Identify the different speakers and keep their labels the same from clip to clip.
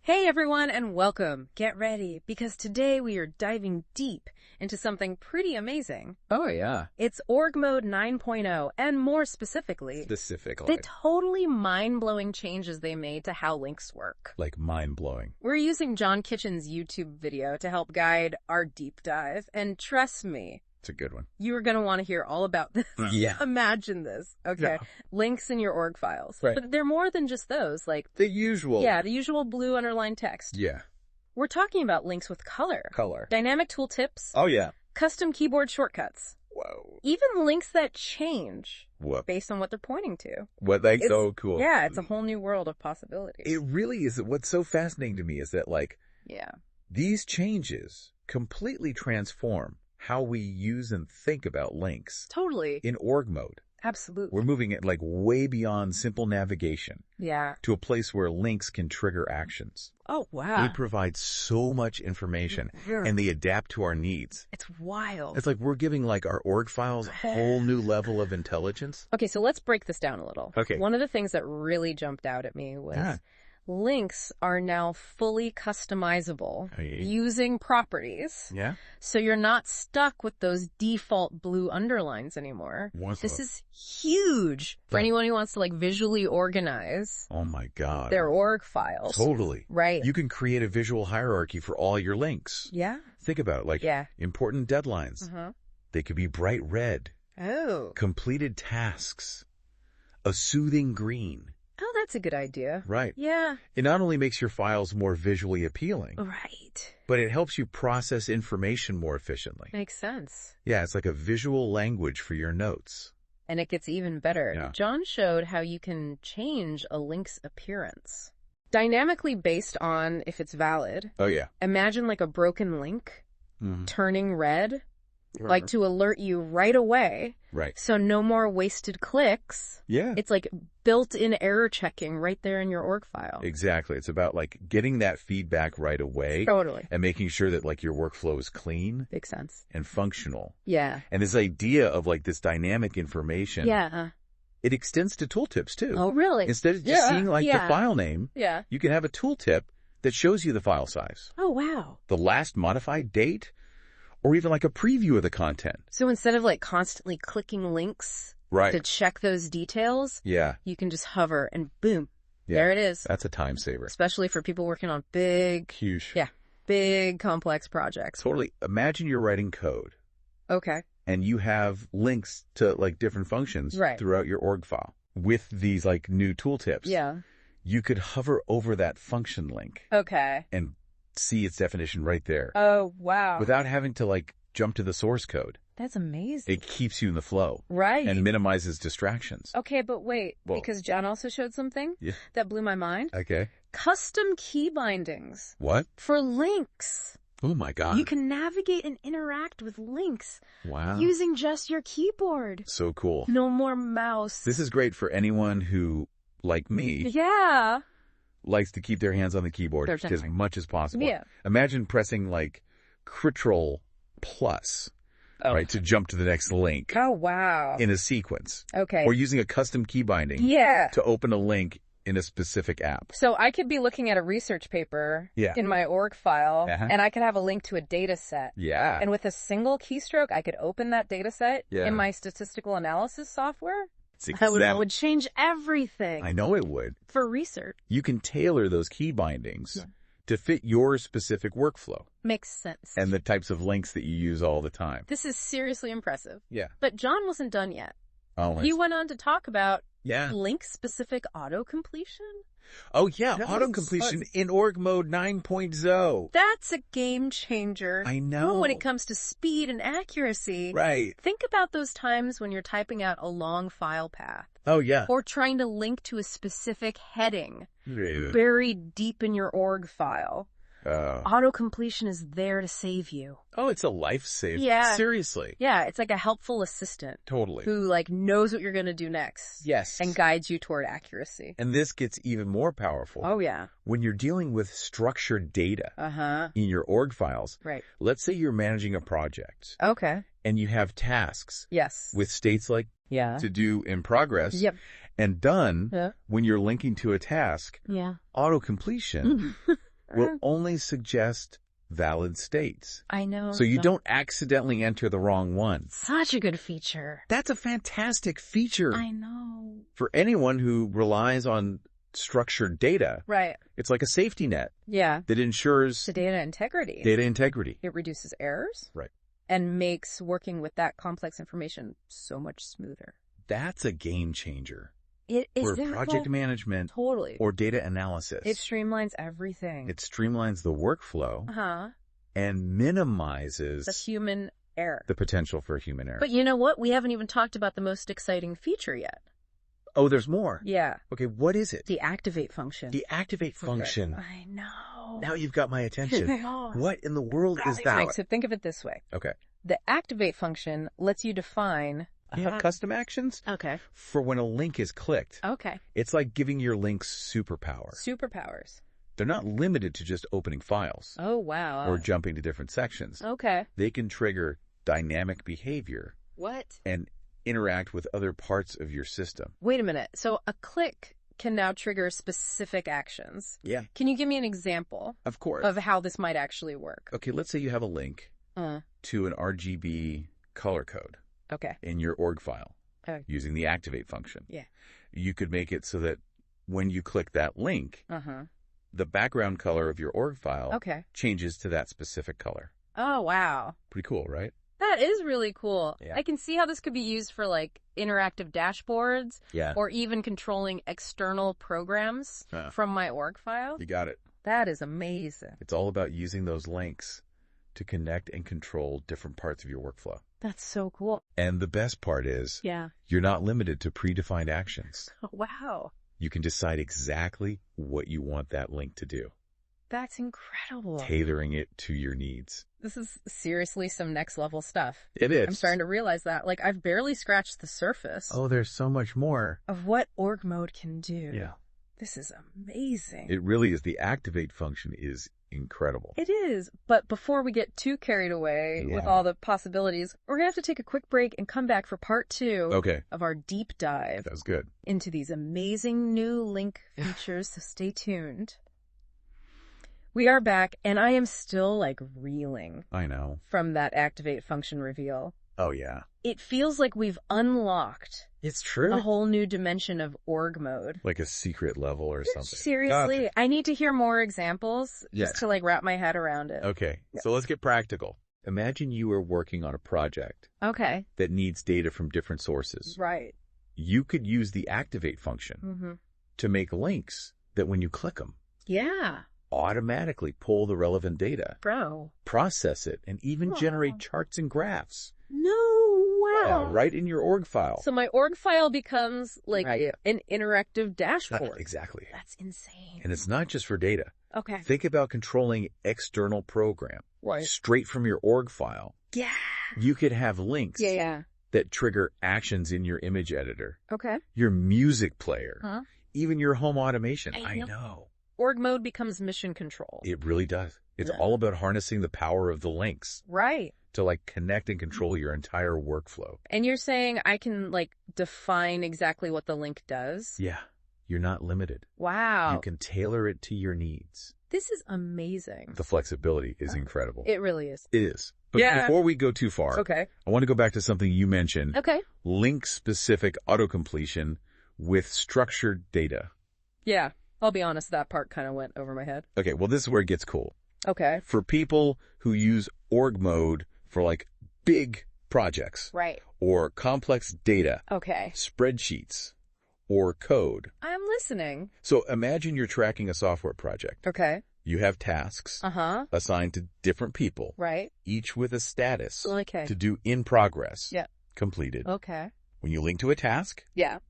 Speaker 1: Hey everyone and welcome. Get ready because today we are diving deep into something pretty amazing.
Speaker 2: Oh, yeah.
Speaker 1: It's Org Mode 9.0 and more specifically, the totally mind-blowing changes they made to how links work.
Speaker 2: Like mind-blowing.
Speaker 1: We're using John Kitchen's YouTube video to help guide our deep dive, and trust me,
Speaker 2: It's a good one.
Speaker 1: you are going to want to hear all about this.
Speaker 2: Yeah.
Speaker 1: Imagine this. Okay.
Speaker 2: Yeah.
Speaker 1: Links in your org files.
Speaker 2: Right.
Speaker 1: But they're more than just those, like,
Speaker 2: The usual.
Speaker 1: yeah, the usual blue underlined text.
Speaker 2: Yeah.
Speaker 1: We're talking about links with color.
Speaker 2: Color.
Speaker 1: Dynamic tooltips.
Speaker 2: Oh, yeah.
Speaker 1: Custom keyboard shortcuts.
Speaker 2: Whoa.
Speaker 1: Even links that change
Speaker 2: What?
Speaker 1: based on what they're pointing to.
Speaker 2: What? Like,
Speaker 1: It's-
Speaker 2: so cool.
Speaker 1: Yeah, it's a whole new world of possibilities.
Speaker 2: It really is. What's so fascinating to me is that, like,
Speaker 1: Yeah.
Speaker 2: these changes completely transform how we use and think about links
Speaker 1: Totally.
Speaker 2: in org mode.
Speaker 1: Absolutely.
Speaker 2: We're moving it, like, way beyond simple navigation
Speaker 1: Yeah.
Speaker 2: to a place where links can trigger actions.
Speaker 1: Oh,
Speaker 2: They
Speaker 1: wow.
Speaker 2: provide so much information,
Speaker 1: Yeah.
Speaker 2: and they adapt to our needs.
Speaker 1: It's wild.
Speaker 2: It's like we're giving, like, our org files a whole new level of intelligence.
Speaker 1: Okay, so let's break this down a little.
Speaker 2: Okay.
Speaker 1: One of the things that really jumped out at me was
Speaker 2: Yeah.
Speaker 1: links are now fully customizable
Speaker 2: Hey.
Speaker 1: using properties.
Speaker 2: Yeah?
Speaker 1: So you're not stuck with those default blue underlines anymore. This is huge for
Speaker 2: Right.
Speaker 1: anyone who wants to like visually organize
Speaker 2: Oh my God.
Speaker 1: their org files.
Speaker 2: Totally.
Speaker 1: Right.
Speaker 2: You can create a visual hierarchy for all your links.
Speaker 1: Yeah.
Speaker 2: Think about it, like
Speaker 1: Yeah.
Speaker 2: important deadlines.
Speaker 1: Uh-huh.
Speaker 2: They could be bright red,
Speaker 1: Oh.
Speaker 2: completed tasks, a soothing green.
Speaker 1: Oh, that's a good idea.
Speaker 2: Right.
Speaker 1: Yeah.
Speaker 2: It not only makes your files more visually appealing,
Speaker 1: Right.
Speaker 2: but it helps you process information more efficiently.
Speaker 1: Makes sense.
Speaker 2: Yeah, it's like a visual language for your notes.
Speaker 1: And it gets even better.
Speaker 2: Yeah.
Speaker 1: John showed how you can change a link's appearance. Dynamically based on if it's valid.
Speaker 2: Oh, yeah.
Speaker 1: Imagine like a broken link
Speaker 2: Mhm.
Speaker 1: turning red, like to alert you right away.
Speaker 2: Right.
Speaker 1: So no more wasted clicks.
Speaker 2: Yeah.
Speaker 1: It's like built-in error checking right there in your org file.
Speaker 2: Exactly. It's about, like, getting that feedback right away
Speaker 1: Totally.
Speaker 2: and making sure that, like, your workflow is clean
Speaker 1: Makes sense.
Speaker 2: and functional.
Speaker 1: Yeah.
Speaker 2: And this idea of, like, this dynamic information,
Speaker 1: Yeah.
Speaker 2: it extends to tooltips too.
Speaker 1: Oh, really?
Speaker 2: Instead of just seeing, like,
Speaker 1: Yeah.
Speaker 2: the file name,
Speaker 1: Yeah.
Speaker 2: you can have a tooltip that shows you the file size,
Speaker 1: Oh, wow.
Speaker 2: the last modified date, or even like a preview of the content.
Speaker 1: So instead of like constantly clicking links
Speaker 2: Right.
Speaker 1: to check those details,
Speaker 2: Yeah.
Speaker 1: you can just hover and boom,
Speaker 2: Yeah.
Speaker 1: there it is.
Speaker 2: That's a time saver.
Speaker 1: Especially for people working on big,
Speaker 2: Huge.
Speaker 1: yeah, big complex projects.
Speaker 2: Totally. Imagine you're writing code
Speaker 1: Okay.
Speaker 2: and you have links to, like, different functions
Speaker 1: Right.
Speaker 2: throughout your org file. With these, like, new tooltips,
Speaker 1: Yeah.
Speaker 2: you could hover over that function link
Speaker 1: Okay.
Speaker 2: and see its definition right there
Speaker 1: Oh, wow.
Speaker 2: without having to, like, jump to the source code.
Speaker 1: That's amazing.
Speaker 2: It keeps you in the flow
Speaker 1: Right.
Speaker 2: and minimizes distractions.
Speaker 1: Okay, but wait,
Speaker 2: Whoa.
Speaker 1: because John also showed something
Speaker 2: Yeah.
Speaker 1: that blew my mind.
Speaker 2: Okay.
Speaker 1: Custom key bindings
Speaker 2: What?
Speaker 1: for links.
Speaker 2: Oh my God.
Speaker 1: You can navigate and interact with links
Speaker 2: Wow.
Speaker 1: using just your keyboard.
Speaker 2: So cool.
Speaker 1: No more mouse.
Speaker 2: This is great for anyone who, like me,
Speaker 1: Yeah.
Speaker 2: likes to keep their hands on the keyboard
Speaker 1: Their
Speaker 2: as
Speaker 1: time.
Speaker 2: much as possible.
Speaker 1: Yeah.
Speaker 2: Imagine pressing, like, Control plus,
Speaker 1: Oh.
Speaker 2: right, to jump to the next link
Speaker 1: Oh, wow.
Speaker 2: in a sequence.
Speaker 1: Okay.
Speaker 2: Or using a custom key binding
Speaker 1: Yeah.
Speaker 2: to open a link in a specific app.
Speaker 1: So I could be looking at a research paper
Speaker 2: Yeah.
Speaker 1: in my org file,
Speaker 2: Uh-huh.
Speaker 1: and I could have a link to a data set.
Speaker 2: Yeah.
Speaker 1: And with a single keystroke, I could open that data set
Speaker 2: Yeah.
Speaker 1: in my statistical analysis software.
Speaker 2: It's
Speaker 1: That would change everything
Speaker 2: I know it would.
Speaker 1: for research.
Speaker 2: You can tailor those key bindings to fit your specific workflow
Speaker 1: Makes sense.
Speaker 2: and the types of links that you use all the time.
Speaker 1: This is seriously impressive.
Speaker 2: Yeah.
Speaker 1: But John wasn't done yet.
Speaker 2: Oh,
Speaker 1: He went on to talk about
Speaker 2: yeah.
Speaker 1: link-specific auto-completion.
Speaker 2: Oh, yeah.
Speaker 1: That
Speaker 2: Auto-completion
Speaker 1: was-
Speaker 2: in org mode 9.0.
Speaker 1: That's a game changer.
Speaker 2: I know.
Speaker 1: When it comes to speed and accuracy.
Speaker 2: Right.
Speaker 1: Think about those times when you're typing out a long file path
Speaker 2: Oh, yeah.
Speaker 1: or trying to link to a specific heading
Speaker 2: Yeah.
Speaker 1: buried deep in your org file.
Speaker 2: Oh,
Speaker 1: Auto-completion is there to save you.
Speaker 2: it's a lifesaver.
Speaker 1: Yeah.
Speaker 2: Seriously.
Speaker 1: Yeah, it's like a helpful assistant
Speaker 2: Totally.
Speaker 1: who like knows what you're going to do next.
Speaker 2: Yes.
Speaker 1: And guides you toward accuracy.
Speaker 2: And this gets even more powerful
Speaker 1: Oh, yeah.
Speaker 2: when you're dealing with structured data
Speaker 1: Uh-huh.
Speaker 2: in your org files.
Speaker 1: Right.
Speaker 2: Let's say you're managing a project
Speaker 1: Okay.
Speaker 2: and you have tasks
Speaker 1: Yes.
Speaker 2: with states like
Speaker 1: Yeah.
Speaker 2: to do in progress
Speaker 1: Yep.
Speaker 2: and done
Speaker 1: Yeah.
Speaker 2: when you're linking to a task.
Speaker 1: Yeah.
Speaker 2: Auto-completion will only suggest valid states.
Speaker 1: I know.
Speaker 2: So you don't accidentally enter the wrong one.
Speaker 1: Such a good feature.
Speaker 2: That's a fantastic feature.
Speaker 1: I know.
Speaker 2: For anyone who relies on structured data.
Speaker 1: Right.
Speaker 2: It's like a safety net.
Speaker 1: Yeah.
Speaker 2: That ensures
Speaker 1: the data integrity.
Speaker 2: Data integrity.
Speaker 1: It reduces errors.
Speaker 2: Right.
Speaker 1: And makes working with that complex information so much smoother.
Speaker 2: That's a game changer.
Speaker 1: It is
Speaker 2: for project management.
Speaker 1: Totally.
Speaker 2: Or data analysis.
Speaker 1: It streamlines everything.
Speaker 2: It streamlines the workflow. And minimizes
Speaker 1: the human error.
Speaker 2: The potential for human error.
Speaker 1: But you know what? We haven't even talked about the most exciting feature yet.
Speaker 2: Oh, there's more.
Speaker 1: Yeah.
Speaker 2: Okay, what is it?
Speaker 1: The activate function.
Speaker 2: The activate function.
Speaker 1: I know.
Speaker 2: Now you've got my attention. What in the world is that?
Speaker 1: So think of it this way.
Speaker 2: Okay.
Speaker 1: The activate function lets you define...
Speaker 2: You have custom actions?
Speaker 1: Okay.
Speaker 2: For when a link is clicked.
Speaker 1: Okay.
Speaker 2: It's like giving your links superpower.
Speaker 1: Superpowers.
Speaker 2: They're not limited to just opening files.
Speaker 1: Oh, wow.
Speaker 2: Or jumping to different sections.
Speaker 1: Okay.
Speaker 2: They can trigger dynamic behavior.
Speaker 1: What?
Speaker 2: And interact with other parts of your system.
Speaker 1: Wait a minute. So a click can now trigger specific actions.
Speaker 2: Yeah.
Speaker 1: Can you give me an example?
Speaker 2: Of course.
Speaker 1: Of how this might actually work?
Speaker 2: Okay, let's say you have a link to an RGB color code.
Speaker 1: Okay.
Speaker 2: In your org file. Okay. Using the activate function.
Speaker 1: Yeah.
Speaker 2: You could make it so that when you click that link, the background color of your org file changes to that specific color.
Speaker 1: Oh, wow.
Speaker 2: Pretty cool, right?
Speaker 1: That is really cool.
Speaker 2: Yeah.
Speaker 1: I can see how this could be used for like interactive dashboards.
Speaker 2: Yeah.
Speaker 1: Or even controlling external programs from my org file.
Speaker 2: You got it.
Speaker 1: That is amazing.
Speaker 2: It's all about using those links to connect and control different parts of your workflow.
Speaker 1: That's so cool.
Speaker 2: And the best part is, you're not limited to predefined actions.
Speaker 1: Oh, wow.
Speaker 2: You can decide exactly what you want that link to do.
Speaker 1: That's incredible.
Speaker 2: Tailoring it to your needs.
Speaker 1: This is seriously some next level stuff.
Speaker 2: It is.
Speaker 1: I'm starting to realize that. Like, I've barely scratched the surface.
Speaker 2: Oh, there's so much more.
Speaker 1: Of what org mode can do.
Speaker 2: Yeah.
Speaker 1: This is amazing.
Speaker 2: It really is. The activate function is incredible.
Speaker 1: It is. But before we get too carried away with all the possibilities, we're going to have to take a quick break and come back for part 2 of our deep dive.
Speaker 2: That's good.
Speaker 1: Into these amazing new link features, so stay tuned. We are back, and I am still, like, reeling.
Speaker 2: I know.
Speaker 1: From that activate function reveal.
Speaker 2: Oh, yeah.
Speaker 1: It feels like we've unlocked...
Speaker 2: It's true.
Speaker 1: A whole new dimension of org mode.
Speaker 2: Like a secret level or something.
Speaker 1: Seriously. Gotcha. I need to hear more examples just to, like, wrap my head around it.
Speaker 2: Okay. Yeah. So let's get practical. Imagine you are working on a project.
Speaker 1: Okay.
Speaker 2: That needs data from different sources.
Speaker 1: Right.
Speaker 2: You could use the activate function to make links that when you click them...
Speaker 1: Yeah.
Speaker 2: Automatically pull the relevant data.
Speaker 1: Bro.
Speaker 2: Process it, and even generate charts and graphs.
Speaker 1: No, wow.
Speaker 2: Right in your org file.
Speaker 1: So my org file becomes like an interactive dashboard.
Speaker 2: Exactly.
Speaker 1: That's insane.
Speaker 2: And it's not just for data.
Speaker 1: Okay.
Speaker 2: Think about controlling external program.
Speaker 1: Right.
Speaker 2: Straight from your org file.
Speaker 1: Yeah.
Speaker 2: You could have links.
Speaker 1: Yeah.
Speaker 2: That trigger actions in your image editor.
Speaker 1: Okay.
Speaker 2: Your music player. Even your home automation. I know.
Speaker 1: Org mode becomes mission control.
Speaker 2: It really does. It's all about harnessing the power of the links.
Speaker 1: Right.
Speaker 2: To like connect and control your entire workflow.
Speaker 1: And you're saying I can like define exactly what the link does?
Speaker 2: Yeah. You're not limited.
Speaker 1: Wow.
Speaker 2: You can tailor it to your needs.
Speaker 1: This is amazing.
Speaker 2: The flexibility is incredible.
Speaker 1: It really is.
Speaker 2: It is. But before we go too far, I want to go back to something you mentioned.
Speaker 1: Okay.
Speaker 2: Link-specific autocompletion with structured data.
Speaker 1: Yeah. I'll be honest, that part kind of went over my head.
Speaker 2: Okay, well, this is where it gets cool.
Speaker 1: Okay.
Speaker 2: For people who use org mode for, like, big projects.
Speaker 1: Right.
Speaker 2: Or complex data.
Speaker 1: Okay.
Speaker 2: Spreadsheets. Or code.
Speaker 1: I'm listening.
Speaker 2: So imagine you're tracking a software project.
Speaker 1: Okay.
Speaker 2: You have tasks assigned to different people.
Speaker 1: Right.
Speaker 2: Each with a status.
Speaker 1: Okay.
Speaker 2: To do in progress.
Speaker 1: Yeah.
Speaker 2: Completed.
Speaker 1: Okay.
Speaker 2: When you link to a task,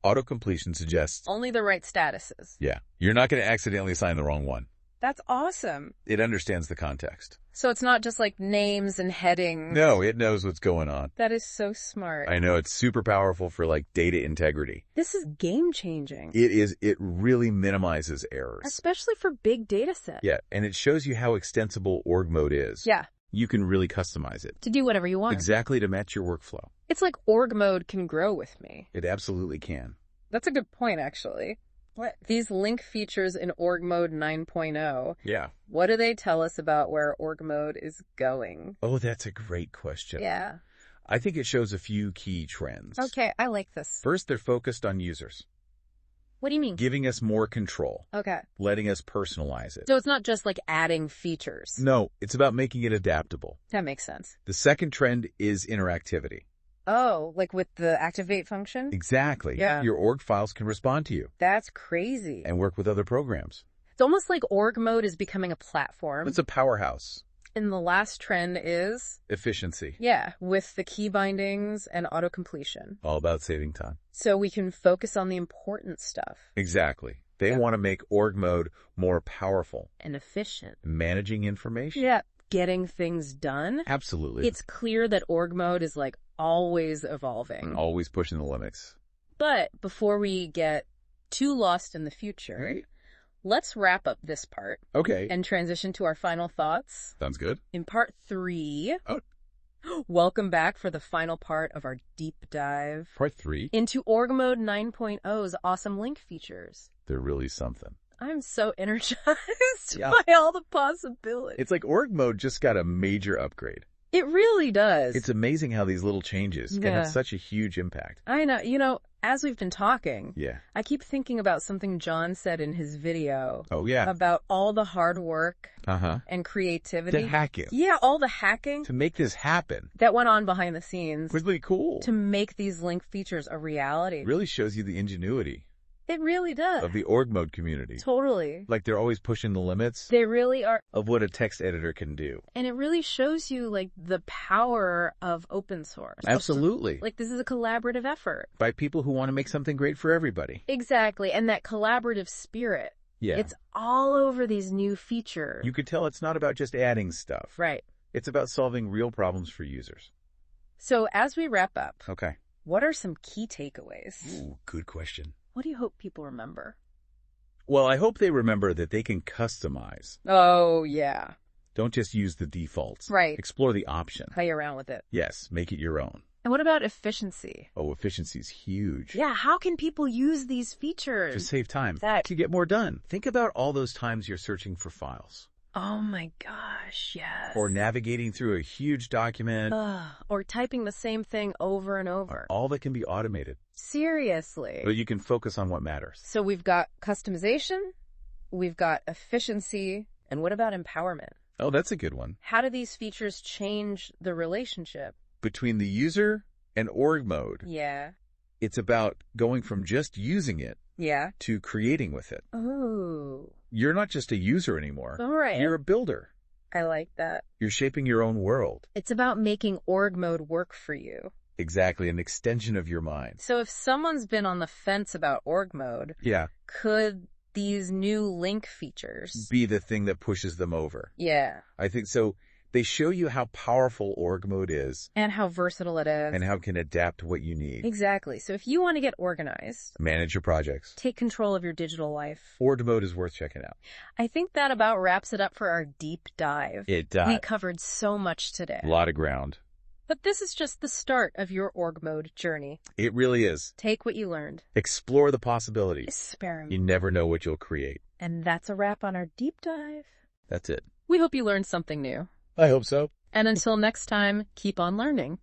Speaker 2: autocompletion suggests
Speaker 1: only the right statuses.
Speaker 2: Yeah. You're not going to accidentally assign the wrong one.
Speaker 1: That's awesome.
Speaker 2: It understands the context.
Speaker 1: So it's not just like names and headings.
Speaker 2: No, it knows what's going on.
Speaker 1: That is so smart.
Speaker 2: I know. It's super powerful for like data integrity.
Speaker 1: This is game changing.
Speaker 2: It is. It really minimizes errors.
Speaker 1: Especially for big data sets.
Speaker 2: Yeah. And it shows you how extensible org mode is.
Speaker 1: Yeah.
Speaker 2: You can really customize it.
Speaker 1: To do whatever you want.
Speaker 2: Exactly to match your workflow.
Speaker 1: It's like org mode can grow with me.
Speaker 2: It absolutely can.
Speaker 1: That's a good point, actually. What? These link features in org mode 9.0.
Speaker 2: Yeah.
Speaker 1: What do they tell us about where org mode is going?
Speaker 2: Oh, that's a great question.
Speaker 1: Yeah.
Speaker 2: I think it shows a few key trends.
Speaker 1: Okay, I like this.
Speaker 2: First, they're focused on users.
Speaker 1: What do you mean?
Speaker 2: Giving us more control.
Speaker 1: Okay.
Speaker 2: Letting us personalize it.
Speaker 1: So it's not just like adding features.
Speaker 2: No, it's about making it adaptable.
Speaker 1: That makes sense.
Speaker 2: The second trend is interactivity.
Speaker 1: Oh, like with the activate function?
Speaker 2: Exactly.
Speaker 1: Yeah.
Speaker 2: Your org files can respond to you.
Speaker 1: That's crazy.
Speaker 2: And work with other programs.
Speaker 1: It's almost like org mode is becoming a platform.
Speaker 2: It's a powerhouse.
Speaker 1: And the last trend is?
Speaker 2: Efficiency.
Speaker 1: Yeah, with the key bindings and auto-completion.
Speaker 2: All about saving time.
Speaker 1: So we can focus on the important stuff.
Speaker 2: Exactly. They want to make org mode more powerful.
Speaker 1: And efficient.
Speaker 2: Managing information.
Speaker 1: Yeah, getting things done.
Speaker 2: Absolutely.
Speaker 1: It's clear that org mode is like always evolving.
Speaker 2: Always pushing the limits.
Speaker 1: But before we get too lost in the future,
Speaker 2: right,
Speaker 1: let's wrap up this part.
Speaker 2: Okay.
Speaker 1: And transition to our final thoughts.
Speaker 2: Sounds good.
Speaker 1: In part 3,
Speaker 2: oh,
Speaker 1: welcome back for the final part of our deep dive.
Speaker 2: Part 3?
Speaker 1: Into org mode 9.0's awesome link features.
Speaker 2: They're really something.
Speaker 1: I'm so energized by all the possibilities.
Speaker 2: It's like org mode just got a major upgrade.
Speaker 1: It really does.
Speaker 2: It's amazing how these little changes can have such a huge impact.
Speaker 1: I know. You know, as we've been talking,
Speaker 2: I
Speaker 1: keep thinking about something John said in his video.
Speaker 2: Oh, yeah.
Speaker 1: About all the hard work and creativity.
Speaker 2: To hack it.
Speaker 1: Yeah, all the hacking.
Speaker 2: To make this happen.
Speaker 1: That went on behind the scenes.
Speaker 2: Really cool.
Speaker 1: To make these link features a reality.
Speaker 2: Really shows you the ingenuity.
Speaker 1: It really does.
Speaker 2: Of the org mode community.
Speaker 1: Totally.
Speaker 2: Like they're always pushing the limits.
Speaker 1: They really are.
Speaker 2: Of what a text editor can do.
Speaker 1: And it really shows you like the power of open source.
Speaker 2: Absolutely.
Speaker 1: Like this is a collaborative effort.
Speaker 2: By people who want to make something great for everybody.
Speaker 1: Exactly. And that collaborative spirit.
Speaker 2: Yeah.
Speaker 1: It's all over these new features.
Speaker 2: You could tell it's not about just adding stuff.
Speaker 1: Right.
Speaker 2: It's about solving real problems for users.
Speaker 1: So as we wrap up.
Speaker 2: Okay.
Speaker 1: What are some key takeaways?
Speaker 2: Ooh, good question.
Speaker 1: What do you hope people remember?
Speaker 2: Well, I hope they remember that they can customize.
Speaker 1: Oh, yeah.
Speaker 2: Don't just use the defaults.
Speaker 1: Right.
Speaker 2: Explore the option.
Speaker 1: Play around with it.
Speaker 2: Yes, make it your own.
Speaker 1: And what about efficiency?
Speaker 2: Oh, efficiency's huge.
Speaker 1: Yeah, how can people use these features?
Speaker 2: Just save time.
Speaker 1: To
Speaker 2: get more done. Think about all those times you're searching for files.
Speaker 1: Oh my gosh, yes.
Speaker 2: Or navigating through a huge document.
Speaker 1: Or typing the same thing over and over.
Speaker 2: All that can be automated.
Speaker 1: Seriously.
Speaker 2: But you can focus on what matters.
Speaker 1: So we've got customization, we've got efficiency, and what about empowerment?
Speaker 2: Oh, that's a good one.
Speaker 1: How do these features change the relationship?
Speaker 2: Between the user and org mode.
Speaker 1: Yeah.
Speaker 2: It's about going from just using it.
Speaker 1: Yeah.
Speaker 2: To creating with it.
Speaker 1: Oh.
Speaker 2: You're not just a user anymore.
Speaker 1: All right.
Speaker 2: You're a builder.
Speaker 1: I like that.
Speaker 2: You're shaping your own world.
Speaker 1: It's about making org mode work for you.
Speaker 2: Exactly, an extension of your mind.
Speaker 1: So if someone's been on the fence about org mode, could these new link features
Speaker 2: be the thing that pushes them over?
Speaker 1: Yeah.
Speaker 2: I think so. They show you how powerful org mode is.
Speaker 1: And how versatile it is.
Speaker 2: And how it can adapt to what you need.
Speaker 1: Exactly. So if you want to get organized.
Speaker 2: Manage your projects.
Speaker 1: Take control of your digital life.
Speaker 2: Org mode is worth checking out.
Speaker 1: I think that about wraps it up for our deep dive.
Speaker 2: It does.
Speaker 1: We covered so much today.
Speaker 2: A lot of ground.
Speaker 1: But this is just the start of your org mode journey.
Speaker 2: It really is.
Speaker 1: Take what you learned.
Speaker 2: Explore the possibilities.
Speaker 1: Experiment.
Speaker 2: You never know what you'll create.
Speaker 1: And that's a wrap on our deep dive.
Speaker 2: That's it.
Speaker 1: We hope you learned something new.
Speaker 2: I hope so.
Speaker 1: And until next time, keep on learning.